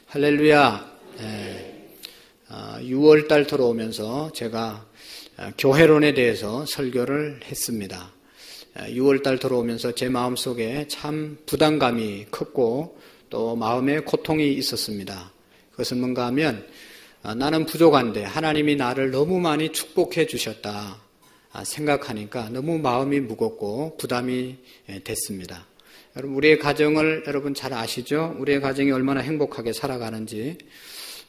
할렐루야. 6월달 들어오면서 제가 교회론에 대해서 설교를 했습니다. 6월달 들어오면서 제 마음속에 참 부담감이 컸고 또 마음에 고통이 있었습니다. 그것은 뭔가 하면 나는 부족한데 하나님이 나를 너무 많이 축복해 주셨다 생각하니까 너무 마음이 무겁고 부담이 됐습니다. 여러분, 우리의 가정을 여러분 잘 아시죠? 우리의 가정이 얼마나 행복하게 살아가는지.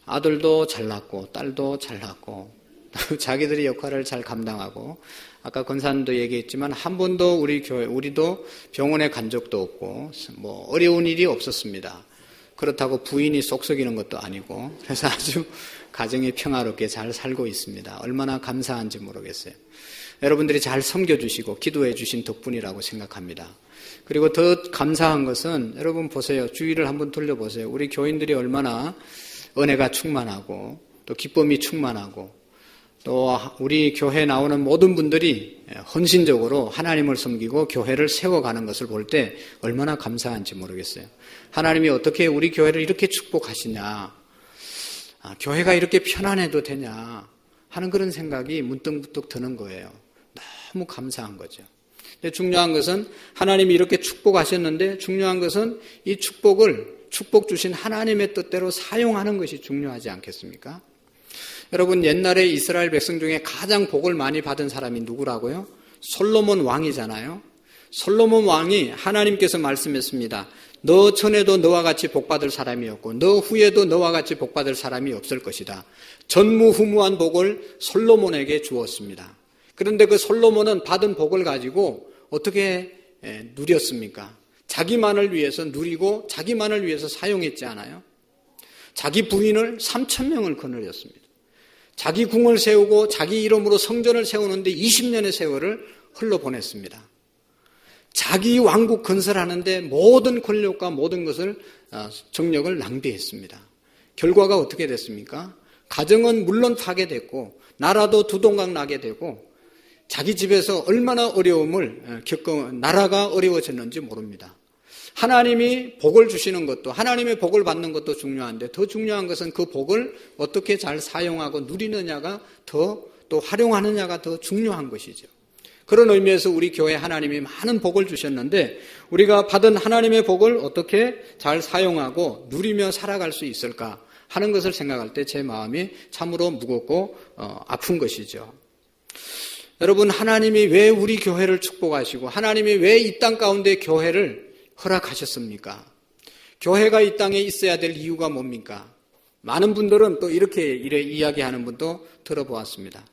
아들도 잘났고 딸도 잘났고 자기들의 역할을 잘 감당하고, 아까 권사님도 얘기했지만 한 번도 우리 교회, 우리도 병원에 간 적도 없고 어려운 일이 없었습니다. 그렇다고 부인이 속 썩이는 것도 아니고, 그래서 아주 가정이 평화롭게 잘 살고 있습니다. 얼마나 감사한지 모르겠어요. 여러분들이 잘 섬겨주시고 기도해 주신 덕분이라고 생각합니다. 그리고 더 감사한 것은 여러분 보세요. 주위를 한번 돌려보세요. 우리 교인들이 얼마나 은혜가 충만하고 또 기쁨이 충만하고 또 우리 교회에 나오는 모든 분들이 헌신적으로 하나님을 섬기고 교회를 세워가는 것을 볼 때 얼마나 감사한지 모르겠어요. 하나님이 어떻게 우리 교회를 이렇게 축복하시냐, 교회가 이렇게 편안해도 되냐 하는 그런 생각이 문득문득 드는 거예요. 너무 감사한 거죠. 근데 중요한 것은 하나님이 이렇게 축복하셨는데 중요한 것은 이 축복을 축복 주신 하나님의 뜻대로 사용하는 것이 중요하지 않겠습니까? 여러분, 옛날에 이스라엘 백성 중에 가장 복을 많이 받은 사람이 누구라고요? 솔로몬 왕이잖아요. 솔로몬 왕이 하나님께서 말씀했습니다. 너 전에도 너와 같이 복받을 사람이 없고 너 후에도 너와 같이 복받을 사람이 없을 것이다. 전무후무한 복을 솔로몬에게 주었습니다. 그런데 그 솔로몬은 받은 복을 가지고 어떻게 누렸습니까? 자기만을 위해서 누리고 자기만을 위해서 사용했지 않아요? 자기 부인을 3,000명을 거느렸습니다. 자기 궁을 세우고 자기 이름으로 성전을 세우는데 20년의 세월을 흘러보냈습니다. 자기 왕국 건설하는데 모든 권력과 모든 것을 정력을 낭비했습니다. 결과가 어떻게 됐습니까? 가정은 물론 파괴됐고 나라도 두동강 나게 되고 자기 집에서 얼마나 어려움을 겪어 나라가 어려워졌는지 모릅니다. 하나님이 복을 주시는 것도, 하나님의 복을 받는 것도 중요한데 더 중요한 것은 그 복을 어떻게 잘 사용하고 누리느냐가 또 활용하느냐가 더 중요한 것이죠. 그런 의미에서 우리 교회에 하나님이 많은 복을 주셨는데 우리가 받은 하나님의 복을 어떻게 잘 사용하고 누리며 살아갈 수 있을까 하는 것을 생각할 때 제 마음이 참으로 무겁고 아픈 것이죠. 여러분, 하나님이 왜 우리 교회를 축복하시고 하나님이 왜 이 땅 가운데 교회를 허락하셨습니까? 교회가 이 땅에 있어야 될 이유가 뭡니까? 많은 분들은 또 이렇게 이야기하는 분도 들어보았습니다.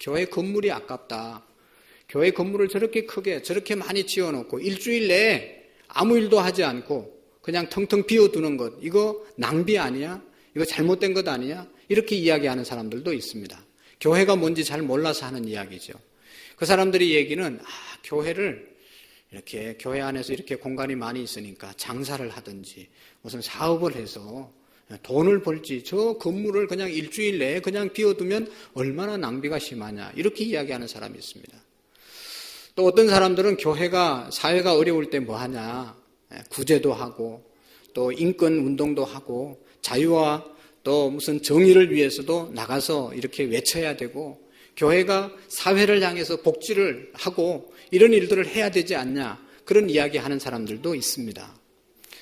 교회 건물이 아깝다. 교회 건물을 저렇게 크게 저렇게 많이 지어놓고 일주일 내에 아무 일도 하지 않고 그냥 텅텅 비워두는 것, 이거 낭비 아니야? 이거 잘못된 것 아니야? 이렇게 이야기하는 사람들도 있습니다. 교회가 뭔지 잘 몰라서 하는 이야기죠. 그 사람들이 얘기는 교회를 이렇게 교회 안에서 이렇게 공간이 많이 있으니까 장사를 하든지 무슨 사업을 해서 돈을 벌지 저 건물을 그냥 일주일 내에 그냥 비워두면 얼마나 낭비가 심하냐 이렇게 이야기하는 사람이 있습니다. 또 어떤 사람들은 교회가 사회가 어려울 때 뭐 하냐, 구제도 하고 또 인권 운동도 하고 자유와 또 무슨 정의를 위해서도 나가서 이렇게 외쳐야 되고 교회가 사회를 향해서 복지를 하고 이런 일들을 해야 되지 않냐, 그런 이야기하는 사람들도 있습니다.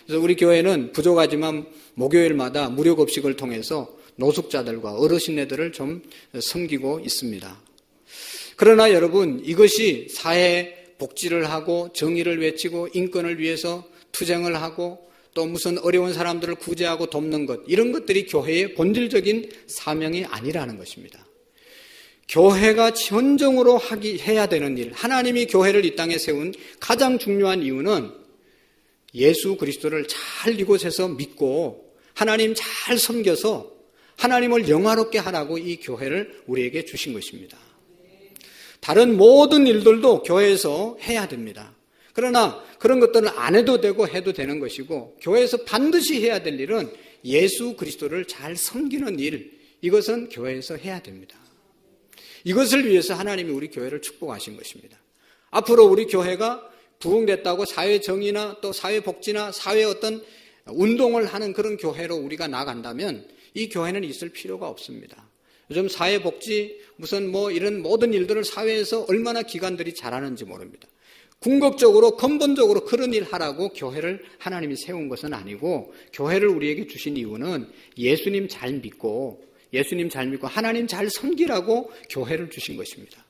그래서 우리 교회는 부족하지만 목요일마다 무료급식을 통해서 노숙자들과 어르신네들을 좀 섬기고 있습니다. 그러나 여러분, 이것이 사회 복지를 하고 정의를 외치고 인권을 위해서 투쟁을 하고 또 무슨 어려운 사람들을 구제하고 돕는 것, 이런 것들이 교회의 본질적인 사명이 아니라는 것입니다. 교회가 현정으로 해야 되는 일, 하나님이 교회를 이 땅에 세운 가장 중요한 이유는 예수 그리스도를 잘 이곳에서 믿고 하나님 잘 섬겨서 하나님을 영화롭게 하라고 이 교회를 우리에게 주신 것입니다. 다른 모든 일들도 교회에서 해야 됩니다. 그러나 그런 것들은 안 해도 되고 해도 되는 것이고 교회에서 반드시 해야 될 일은 예수 그리스도를 잘 섬기는 일, 이것은 교회에서 해야 됩니다. 이것을 위해서 하나님이 우리 교회를 축복하신 것입니다. 앞으로 우리 교회가 부흥됐다고 사회 정의나 또 사회 복지나 사회 어떤 운동을 하는 그런 교회로 우리가 나간다면 이 교회는 있을 필요가 없습니다. 요즘 사회복지 무슨 이런 모든 일들을 사회에서 얼마나 기관들이 잘하는지 모릅니다. 궁극적으로 근본적으로 그런 일 하라고 교회를 하나님이 세운 것은 아니고, 교회를 우리에게 주신 이유는 예수님 잘 믿고 하나님 잘 섬기라고 교회를 주신 것입니다.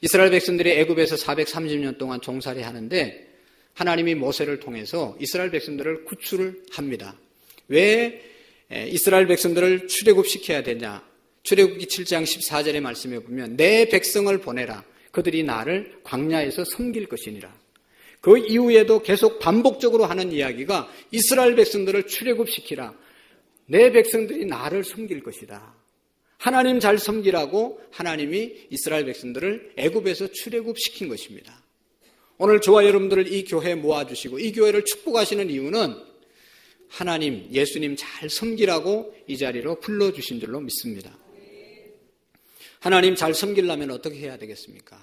이스라엘 백성들이 애굽에서 430년 동안 종살이 하는데 하나님이 모세를 통해서 이스라엘 백성들을 구출을 합니다. 왜 이스라엘 백성들을 출애굽시켜야 되냐? 출애굽기 7장 14절의 말씀에 보면 내 백성을 보내라. 그들이 나를 광야에서 섬길 것이니라. 그 이후에도 계속 반복적으로 하는 이야기가 이스라엘 백성들을 출애굽시키라. 내 백성들이 나를 섬길 것이다. 하나님 잘 섬기라고 하나님이 이스라엘 백성들을 애굽에서 출애굽시킨 것입니다. 오늘 저와 여러분들을 이 교회에 모아주시고 이 교회를 축복하시는 이유는 하나님, 예수님 잘 섬기라고 이 자리로 불러주신 줄로 믿습니다. 하나님 잘 섬기려면 어떻게 해야 되겠습니까?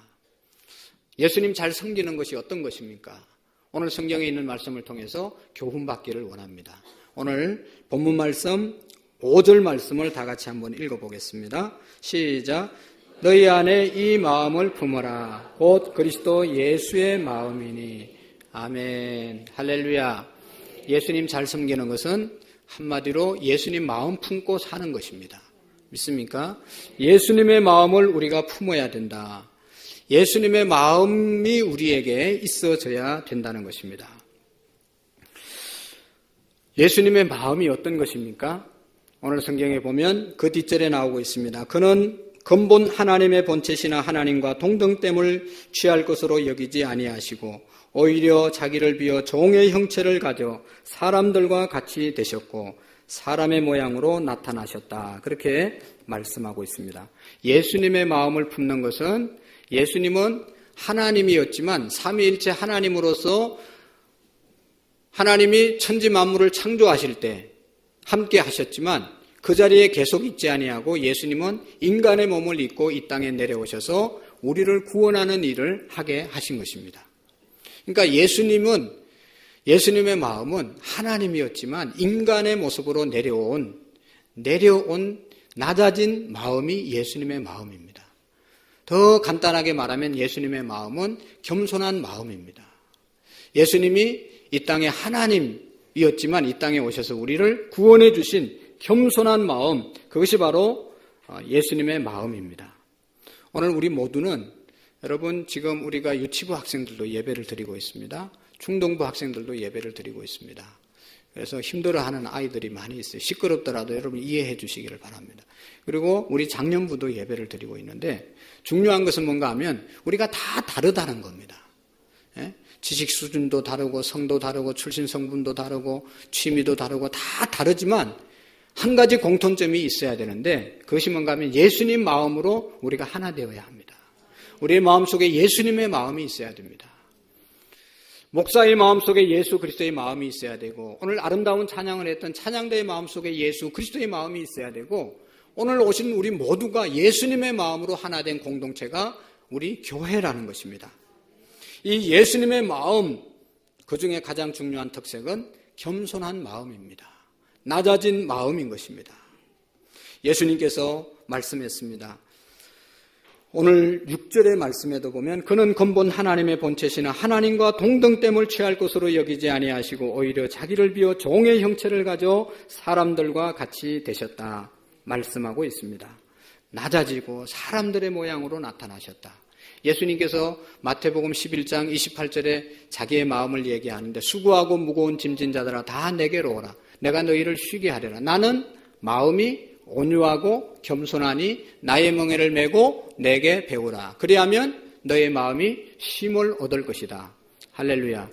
예수님 잘 섬기는 것이 어떤 것입니까? 오늘 성경에 있는 말씀을 통해서 교훈받기를 원합니다. 오늘 본문 말씀 5절 말씀을 다 같이 한번 읽어보겠습니다. 시작. 너희 안에 이 마음을 품어라. 곧 그리스도 예수의 마음이니. 아멘. 할렐루야. 예수님 잘 섬기는 것은 한마디로 예수님 마음 품고 사는 것입니다. 믿습니까? 예수님의 마음을 우리가 품어야 된다. 예수님의 마음이 우리에게 있어져야 된다는 것입니다. 예수님의 마음이 어떤 것입니까? 오늘 성경에 보면 그 뒷절에 나오고 있습니다. 그는 근본 하나님의 본체시나 하나님과 동등됨을 취할 것으로 여기지 아니하시고 오히려 자기를 비어 종의 형체를 가져 사람들과 같이 되셨고 사람의 모양으로 나타나셨다. 그렇게 말씀하고 있습니다. 예수님의 마음을 품는 것은 예수님은 하나님이었지만 삼위일체 하나님으로서 하나님이 천지 만물을 창조하실 때 함께 하셨지만 그 자리에 계속 있지 아니하고 예수님은 인간의 몸을 입고 이 땅에 내려오셔서 우리를 구원하는 일을 하게 하신 것입니다. 그러니까 예수님의 마음은 하나님이었지만 인간의 모습으로 내려온 낮아진 마음이 예수님의 마음입니다. 더 간단하게 말하면 예수님의 마음은 겸손한 마음입니다. 예수님이 이 땅에 하나님이었지만 이 땅에 오셔서 우리를 구원해 주신 겸손한 마음, 그것이 바로 예수님의 마음입니다. 오늘 우리 모두는 여러분 지금 우리가 유치부 학생들도 예배를 드리고 있습니다. 중동부 학생들도 예배를 드리고 있습니다. 그래서 힘들어하는 아이들이 많이 있어요. 시끄럽더라도 여러분 이해해 주시기를 바랍니다. 그리고 우리 장년부도 예배를 드리고 있는데 중요한 것은 뭔가 하면 우리가 다 다르다는 겁니다. 지식 수준도 다르고 성도 다르고 출신 성분도 다르고 취미도 다르고 다 다르지만 한 가지 공통점이 있어야 되는데 그것이 뭔가 하면 예수님 마음으로 우리가 하나 되어야 합니다. 우리의 마음속에 예수님의 마음이 있어야 됩니다. 목사의 마음속에 예수 그리스도의 마음이 있어야 되고 오늘 아름다운 찬양을 했던 찬양대의 마음속에 예수 그리스도의 마음이 있어야 되고 오늘 오신 우리 모두가 예수님의 마음으로 하나 된 공동체가 우리 교회라는 것입니다. 이 예수님의 마음, 그중에 가장 중요한 특색은 겸손한 마음입니다. 낮아진 마음인 것입니다. 예수님께서 말씀했습니다. 오늘 6절의 말씀에도 보면 그는 근본 하나님의 본체시나 하나님과 동등됨을 취할 것으로 여기지 아니하시고 오히려 자기를 비워 종의 형체를 가져 사람들과 같이 되셨다 말씀하고 있습니다. 낮아지고 사람들의 모양으로 나타나셨다. 예수님께서 마태복음 11장 28절에 자기의 마음을 얘기하는데 수고하고 무거운 짐진 자들아 다 내게로 오라. 내가 너희를 쉬게 하리라. 나는 마음이 온유하고 겸손하니 나의 멍에를 메고 내게 배우라. 그리하면 너의 마음이 쉼을 얻을 것이다. 할렐루야.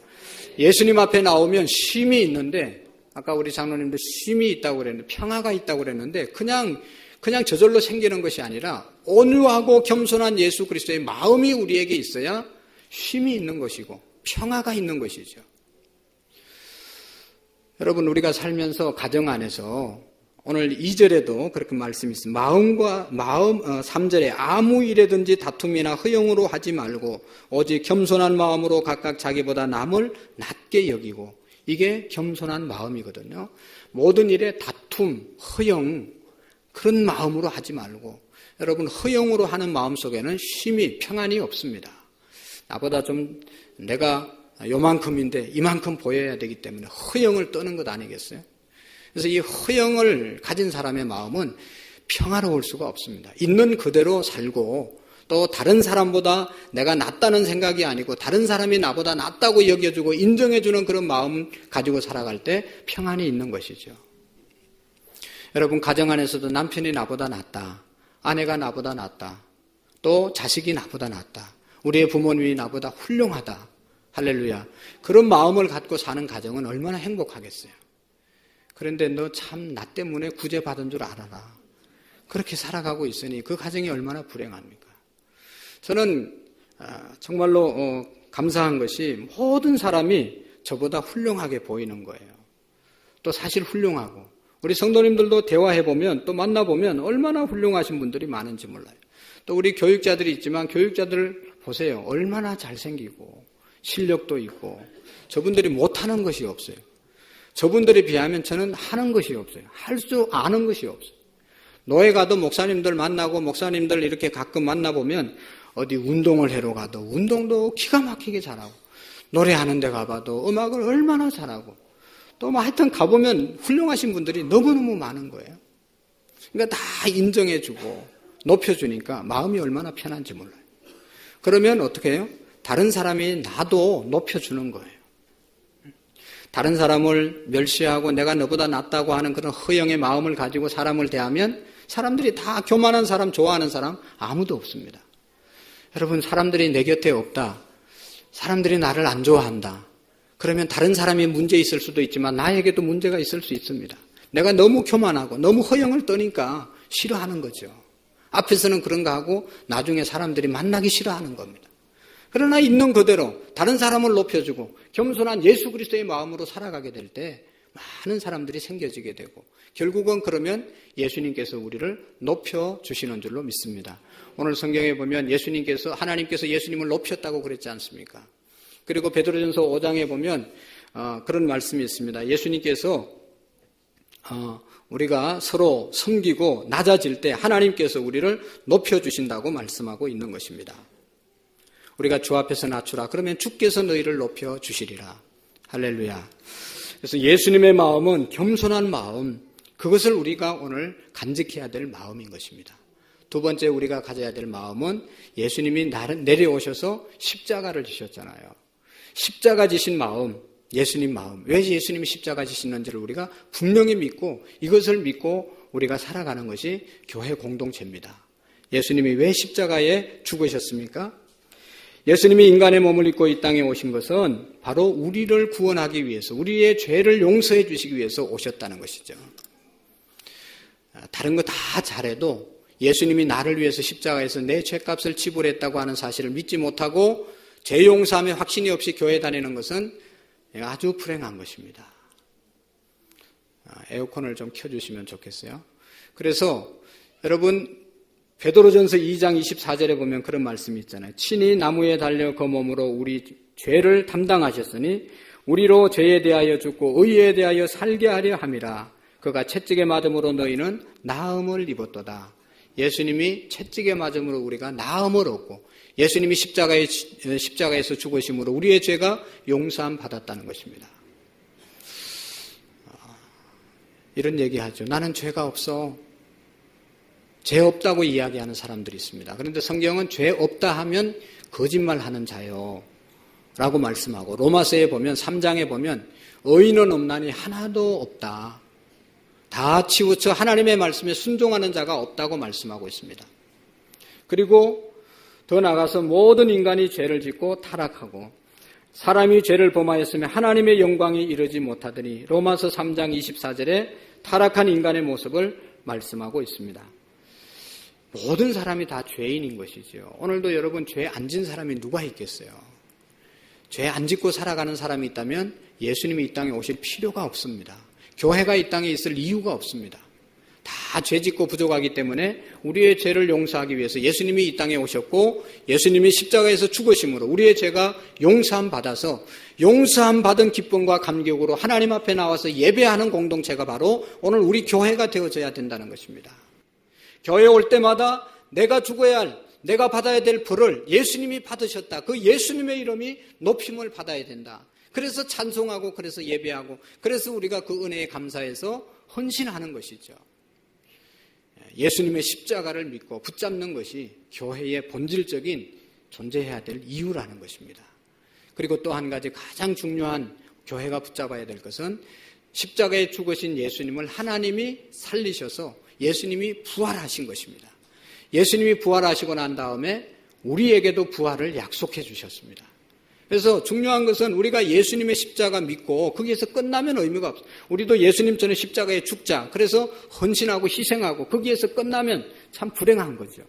예수님 앞에 나오면 쉼이 있는데 아까 우리 장로님도 쉼이 있다고 그랬는데 평화가 있다고 그랬는데 그냥 저절로 생기는 것이 아니라 온유하고 겸손한 예수 그리스도의 마음이 우리에게 있어야 쉼이 있는 것이고 평화가 있는 것이죠. 여러분 우리가 살면서 가정 안에서 오늘 2절에도 그렇게 말씀이 있습니다. 3절에 아무 일에든지 다툼이나 허용으로 하지 말고 오직 겸손한 마음으로 각각 자기보다 남을 낮게 여기고 이게 겸손한 마음이거든요. 모든 일에 다툼, 허영, 그런 마음으로 하지 말고, 여러분, 허영으로 하는 마음 속에는 쉼이, 평안이 없습니다. 나보다 좀 내가 요만큼인데 이만큼 보여야 되기 때문에 허영을 떠는 것 아니겠어요? 그래서 이 허영을 가진 사람의 마음은 평화로울 수가 없습니다. 있는 그대로 살고, 또 다른 사람보다 내가 낫다는 생각이 아니고 다른 사람이 나보다 낫다고 여겨주고 인정해주는 그런 마음 가지고 살아갈 때 평안이 있는 것이죠. 여러분, 가정 안에서도 남편이 나보다 낫다, 아내가 나보다 낫다, 또 자식이 나보다 낫다, 우리의 부모님이 나보다 훌륭하다, 할렐루야, 그런 마음을 갖고 사는 가정은 얼마나 행복하겠어요. 그런데 너 참 나 때문에 구제받은 줄 알아라, 그렇게 살아가고 있으니 그 가정이 얼마나 불행합니까? 저는 정말로 감사한 것이 모든 사람이 저보다 훌륭하게 보이는 거예요. 또 사실 훌륭하고, 우리 성도님들도 대화해보면, 또 만나보면 얼마나 훌륭하신 분들이 많은지 몰라요. 또 우리 교육자들이 있지만 교육자들 보세요. 얼마나 잘생기고 실력도 있고, 저분들이 못하는 것이 없어요. 저분들에 비하면 저는 하는 것이 없어요. 할 줄 아는 것이 없어요. 노예 가도 목사님들 만나고, 목사님들 이렇게 가끔 만나보면 어디 운동을 하러 가도 운동도 기가 막히게 잘하고, 노래하는 데 가봐도 음악을 얼마나 잘하고, 또 뭐 하여튼 가보면 훌륭하신 분들이 너무너무 많은 거예요. 그러니까 다 인정해주고 높여주니까 마음이 얼마나 편한지 몰라요. 그러면 어떻게 해요? 다른 사람이 나도 높여주는 거예요. 다른 사람을 멸시하고 내가 너보다 낫다고 하는 그런 허영의 마음을 가지고 사람을 대하면 사람들이 다 교만한 사람, 좋아하는 사람 아무도 없습니다. 여러분, 사람들이 내 곁에 없다, 사람들이 나를 안 좋아한다, 그러면 다른 사람이 문제 있을 수도 있지만 나에게도 문제가 있을 수 있습니다. 내가 너무 교만하고 너무 허영을 떠니까 싫어하는 거죠. 앞에서는 그런가 하고 나중에 사람들이 만나기 싫어하는 겁니다. 그러나 있는 그대로 다른 사람을 높여주고 겸손한 예수 그리스도의 마음으로 살아가게 될 때 많은 사람들이 생겨지게 되고, 결국은 그러면 예수님께서 우리를 높여주시는 줄로 믿습니다. 오늘 성경에 보면 하나님께서 예수님을 높였다고 그랬지 않습니까? 그리고 베드로전서 5장에 보면 그런 말씀이 있습니다. 예수님께서 우리가 서로 섬기고 낮아질 때 하나님께서 우리를 높여주신다고 말씀하고 있는 것입니다. 우리가 주 앞에서 낮추라, 그러면 주께서 너희를 높여주시리라. 할렐루야. 그래서 예수님의 마음은 겸손한 마음, 그것을 우리가 오늘 간직해야 될 마음인 것입니다. 두 번째 우리가 가져야 될 마음은 예수님이 내려오셔서 십자가를 지셨잖아요. 십자가 지신 마음, 예수님 마음, 왜 예수님이 십자가 지시는지를 우리가 분명히 믿고, 이것을 믿고 우리가 살아가는 것이 교회 공동체입니다. 예수님이 왜 십자가에 죽으셨습니까? 예수님이 인간의 몸을 입고 이 땅에 오신 것은 바로 우리를 구원하기 위해서, 우리의 죄를 용서해 주시기 위해서 오셨다는 것이죠. 다른 거 다 잘해도 예수님이 나를 위해서 십자가에서 내 죄값을 지불했다고 하는 사실을 믿지 못하고 죄 용서함에 확신이 없이 교회 다니는 것은 아주 불행한 것입니다. 에어컨을 좀 켜주시면 좋겠어요. 그래서 여러분, 베드로전서 2장 24절에 보면 그런 말씀이 있잖아요. 친히 나무에 달려 그 몸으로 우리 죄를 담당하셨으니 우리로 죄에 대하여 죽고 의에 대하여 살게 하려 함이라. 그가 채찍에 맞음으로 너희는 나음을 입었도다. 예수님이 채찍에 맞음으로 우리가 나음을 얻고, 예수님이 십자가에서 죽으심으로 우리의 죄가 용서함 받았다는 것입니다. 이런 얘기하죠. 나는 죄가 없어. 죄 없다고 이야기하는 사람들이 있습니다. 그런데 성경은 죄 없다 하면 거짓말하는 자요 라고 말씀하고, 로마서에 보면 3장에 보면 의인은 없나니 하나도 없다, 다 치우쳐 하나님의 말씀에 순종하는 자가 없다고 말씀하고 있습니다. 그리고 더 나아가서 모든 인간이 죄를 짓고 타락하고 사람이 죄를 범하였으면 하나님의 영광이 이르지 못하더니, 로마서 3장 24절에 타락한 인간의 모습을 말씀하고 있습니다. 모든 사람이 다 죄인인 것이죠. 오늘도 여러분, 죄 안 진 사람이 누가 있겠어요? 죄 안 짓고 살아가는 사람이 있다면 예수님이 이 땅에 오실 필요가 없습니다. 교회가 이 땅에 있을 이유가 없습니다. 다 다 죄짓고 부족하기 때문에 우리의 죄를 용서하기 위해서 예수님이 이 땅에 오셨고 예수님이 십자가에서 죽으심으로 우리의 죄가 용서함 받아서 용서함 받은 기쁨과 감격으로 하나님 앞에 나와서 예배하는 공동체가 바로 오늘 우리 교회가 되어져야 된다는 것입니다. 교회에 올 때마다 내가 죽어야 할, 내가 받아야 될 벌을 예수님이 받으셨다. 그 예수님의 이름이 높임을 받아야 된다. 그래서 찬송하고 그래서 예배하고 그래서 우리가 그 은혜에 감사해서 헌신하는 것이죠. 예수님의 십자가를 믿고 붙잡는 것이 교회의 본질적인 존재해야 될 이유라는 것입니다. 그리고 또 한 가지 가장 중요한 교회가 붙잡아야 될 것은 십자가에 죽으신 예수님을 하나님이 살리셔서 예수님이 부활하신 것입니다. 예수님이 부활하시고 난 다음에 우리에게도 부활을 약속해 주셨습니다. 그래서 중요한 것은 우리가 예수님의 십자가 믿고 거기에서 끝나면 의미가 없어요. 우리도 예수님처럼 십자가에 죽자. 그래서 헌신하고 희생하고 거기에서 끝나면 참 불행한 거죠.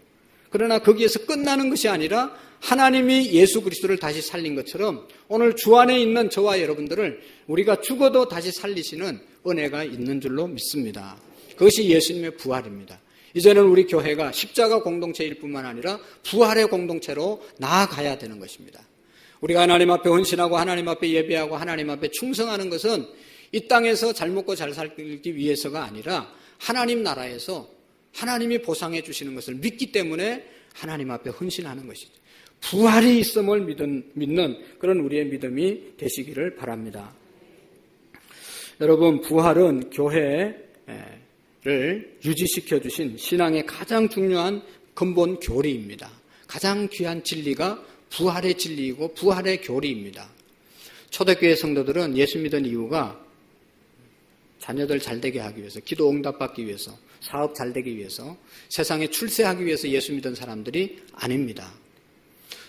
그러나 거기에서 끝나는 것이 아니라 하나님이 예수 그리스도를 다시 살린 것처럼 오늘 주 안에 있는 저와 여러분들을 우리가 죽어도 다시 살리시는 은혜가 있는 줄로 믿습니다. 그것이 예수님의 부활입니다. 이제는 우리 교회가 십자가 공동체일 뿐만 아니라 부활의 공동체로 나아가야 되는 것입니다. 우리가 하나님 앞에 헌신하고 하나님 앞에 예배하고 하나님 앞에 충성하는 것은 이 땅에서 잘 먹고 잘 살기 위해서가 아니라 하나님 나라에서 하나님이 보상해 주시는 것을 믿기 때문에 하나님 앞에 헌신하는 것이죠. 부활이 있음을 믿는 그런 우리의 믿음이 되시기를 바랍니다. 여러분, 부활은 교회를 유지시켜 주신 신앙의 가장 중요한 근본 교리입니다. 가장 귀한 진리가 부활의 진리이고 부활의 교리입니다. 초대교회 성도들은 예수 믿은 이유가 자녀들 잘되게 하기 위해서, 기도 응답받기 위해서, 사업 잘되기 위해서, 세상에 출세하기 위해서 예수 믿은 사람들이 아닙니다.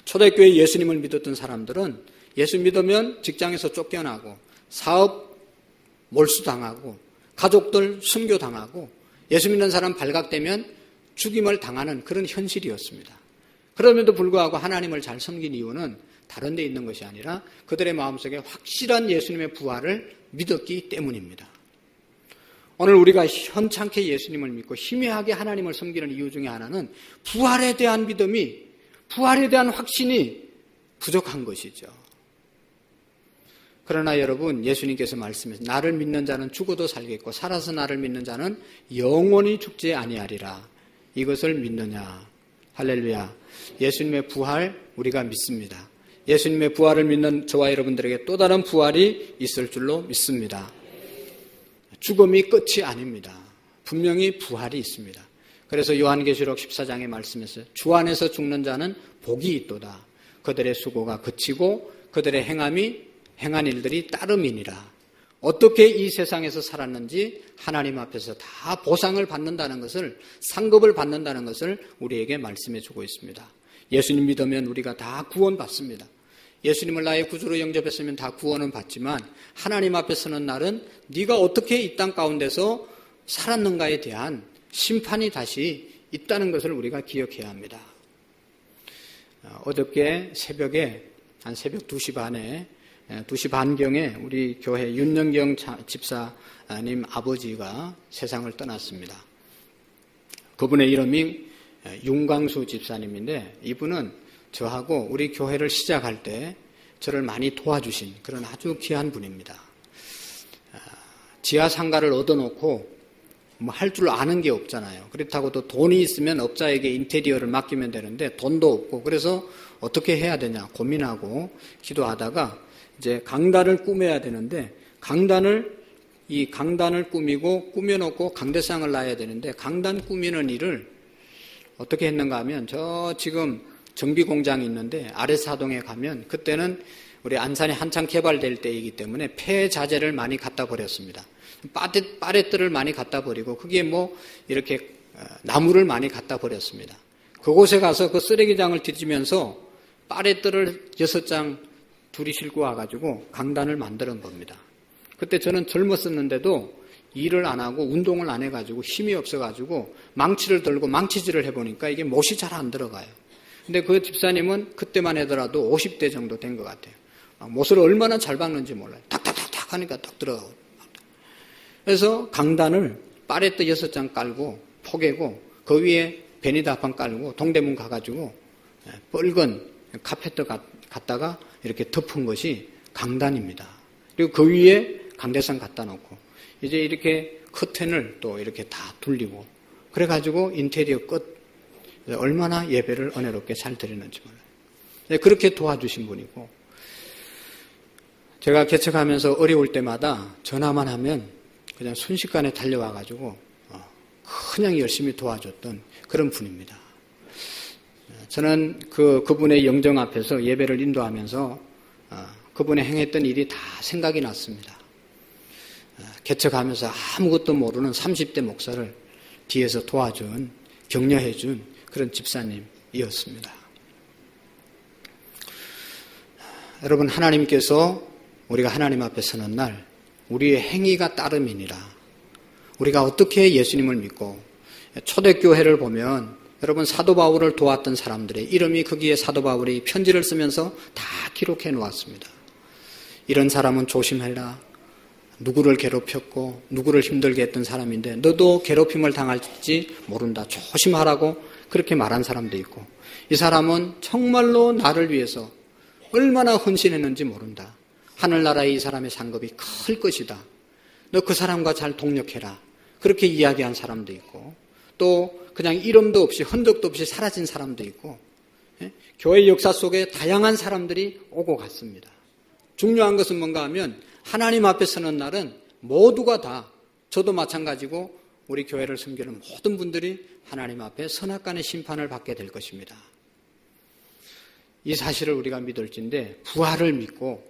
초대교회 예수님을 믿었던 사람들은 예수 믿으면 직장에서 쫓겨나고 사업 몰수당하고 가족들 순교당하고 예수 믿는 사람 발각되면 죽임을 당하는 그런 현실이었습니다. 그럼에도 불구하고 하나님을 잘 섬긴 이유는 다른 데 있는 것이 아니라 그들의 마음속에 확실한 예수님의 부활을 믿었기 때문입니다. 오늘 우리가 현찮게 예수님을 믿고 희미하게 하나님을 섬기는 이유 중에 하나는 부활에 대한 믿음이, 부활에 대한 확신이 부족한 것이죠. 그러나 여러분, 예수님께서 말씀하신 나를 믿는 자는 죽어도 살겠고 살아서 나를 믿는 자는 영원히 죽지 아니하리라. 이것을 믿느냐? 할렐루야. 예수님의 부활 우리가 믿습니다. 예수님의 부활을 믿는 저와 여러분들에게 또 다른 부활이 있을 줄로 믿습니다. 죽음이 끝이 아닙니다. 분명히 부활이 있습니다. 그래서 요한계시록 14장의 말씀에서 주 안에서 죽는 자는 복이 있도다. 그들의 수고가 그치고 그들의 행한 일들이 따름이니라. 어떻게 이 세상에서 살았는지 하나님 앞에서 다 보상을 받는다는 것을, 상급을 받는다는 것을 우리에게 말씀해 주고 있습니다. 예수님 믿으면 우리가 다 구원받습니다. 예수님을 나의 구주로 영접했으면 다 구원은 받지만 하나님 앞에 서는 날은 네가 어떻게 이 땅 가운데서 살았는가에 대한 심판이 다시 있다는 것을 우리가 기억해야 합니다. 어저께 새벽에 한 새벽 2시 반에 2시 반경에 우리 교회 윤영경 집사님 아버지가 세상을 떠났습니다. 그분의 이름이 윤광수 집사님인데 이분은 저하고 우리 교회를 시작할 때 저를 많이 도와주신 그런 아주 귀한 분입니다. 지하 상가를 얻어놓고 뭐 할 줄 아는 게 없잖아요. 그렇다고 또 돈이 있으면 업자에게 인테리어를 맡기면 되는데 돈도 없고 그래서 어떻게 해야 되냐 고민하고 기도하다가 이제 강단을 꾸며야 되는데 강단을 꾸미고 꾸며놓고 강대상을 놔야 되는데 강단 꾸미는 일을 어떻게 했는가 하면 저 지금 정비공장이 있는데 아래사동에 가면 그때는 우리 안산이 한창 개발될 때이기 때문에 폐자재를 많이 갖다 버렸습니다. 빠레트를 많이 갖다 버리고 그게 뭐 이렇게 나무를 많이 갖다 버렸습니다. 그곳에 가서 그 쓰레기장을 뒤지면서 빠레트를 6장 둘이 싣고 와가지고 강단을 만드는 겁니다. 그때 저는 젊었었는데도 일을 안 하고 운동을 안 해가지고 힘이 없어가지고 망치를 들고 망치질을 해보니까 이게 못이 잘 안 들어가요. 근데 그 집사님은 그때만 하더라도 50대 정도 된 것 같아요. 못을 얼마나 잘 박는지 몰라요. 탁탁탁탁 하니까 딱 들어가고. 그래서 강단을 파레트 6장 깔고 포개고 그 위에 베니다판 깔고 동대문 가가지고 뻘건 카페트 갖다가 이렇게 덮은 것이 강단입니다. 그리고 그 위에 강대상 갖다 놓고 이제 이렇게 커튼을 또 이렇게 다 둘리고 그래가지고 인테리어 끝. 얼마나 예배를 은혜롭게 잘 드리는지 몰라요. 그렇게 도와주신 분이고 제가 개척하면서 어려울 때마다 전화만 하면 그냥 순식간에 달려와가지고 그냥 열심히 도와줬던 그런 분입니다. 저는 그분의 영정 앞에서 예배를 인도하면서 그분의 행했던 일이 다 생각이 났습니다. 개척하면서 아무것도 모르는 30대 목사를 뒤에서 도와준, 격려해준 그런 집사님이었습니다. 여러분, 하나님께서 우리가 하나님 앞에 서는 날 우리의 행위가 따름이니라. 우리가 어떻게 예수님을 믿고 초대교회를 보면 여러분 사도 바울을 도왔던 사람들의 이름이 거기에 사도 바울이 편지를 쓰면서 다 기록해 놓았습니다. 이런 사람은 조심해라. 누구를 괴롭혔고 누구를 힘들게 했던 사람인데 너도 괴롭힘을 당할지 모른다. 조심하라고 그렇게 말한 사람도 있고 이 사람은 정말로 나를 위해서 얼마나 헌신했는지 모른다. 하늘나라의 이 사람의 상급이 클 것이다. 너 그 사람과 잘 동력해라. 그렇게 이야기한 사람도 있고 또 그냥 이름도 없이 흔적도 없이 사라진 사람도 있고 교회 역사 속에 다양한 사람들이 오고 갔습니다. 중요한 것은 뭔가 하면 하나님 앞에 서는 날은 모두가 다 저도 마찬가지고 우리 교회를 섬기는 모든 분들이 하나님 앞에 선악간의 심판을 받게 될 것입니다. 이 사실을 우리가 믿을진데 부활을 믿고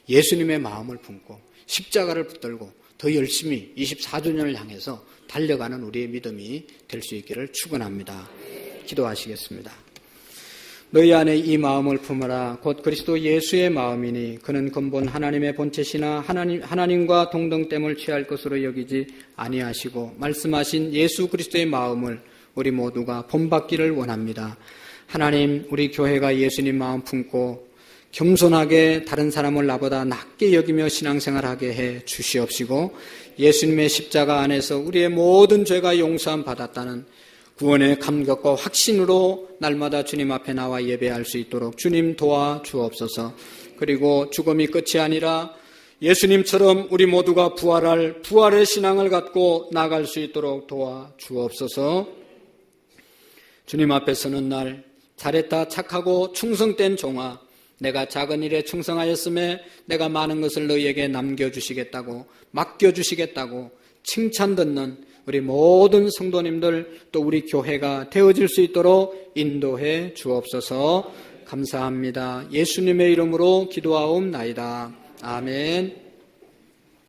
예수님의 마음을 품고 십자가를 붙들고 더 열심히 24주년을 향해서 달려가는 우리의 믿음이 될 수 있기를 축원합니다. 기도하시겠습니다. 너희 안에 이 마음을 품으라. 곧 그리스도 예수의 마음이니 그는 근본 하나님의 본체시나 하나님과 동등됨을 취할 것으로 여기지 아니하시고 말씀하신 예수 그리스도의 마음을 우리 모두가 본받기를 원합니다. 하나님, 우리 교회가 예수님 마음 품고 겸손하게 다른 사람을 나보다 낮게 여기며 신앙생활하게 해 주시옵시고 예수님의 십자가 안에서 우리의 모든 죄가 용서함 받았다는 구원의 감격과 확신으로 날마다 주님 앞에 나와 예배할 수 있도록 주님 도와 주옵소서. 그리고 죽음이 끝이 아니라 예수님처럼 우리 모두가 부활할 부활의 신앙을 갖고 나갈 수 있도록 도와 주옵소서. 주님 앞에 서는 날 잘했다 착하고 충성된 종아, 내가 작은 일에 충성하였음에 내가 많은 것을 너희에게 남겨주시겠다고 맡겨주시겠다고 칭찬 듣는 우리 모든 성도님들 또 우리 교회가 되어질 수 있도록 인도해 주옵소서. 감사합니다. 예수님의 이름으로 기도하옵나이다. 아멘.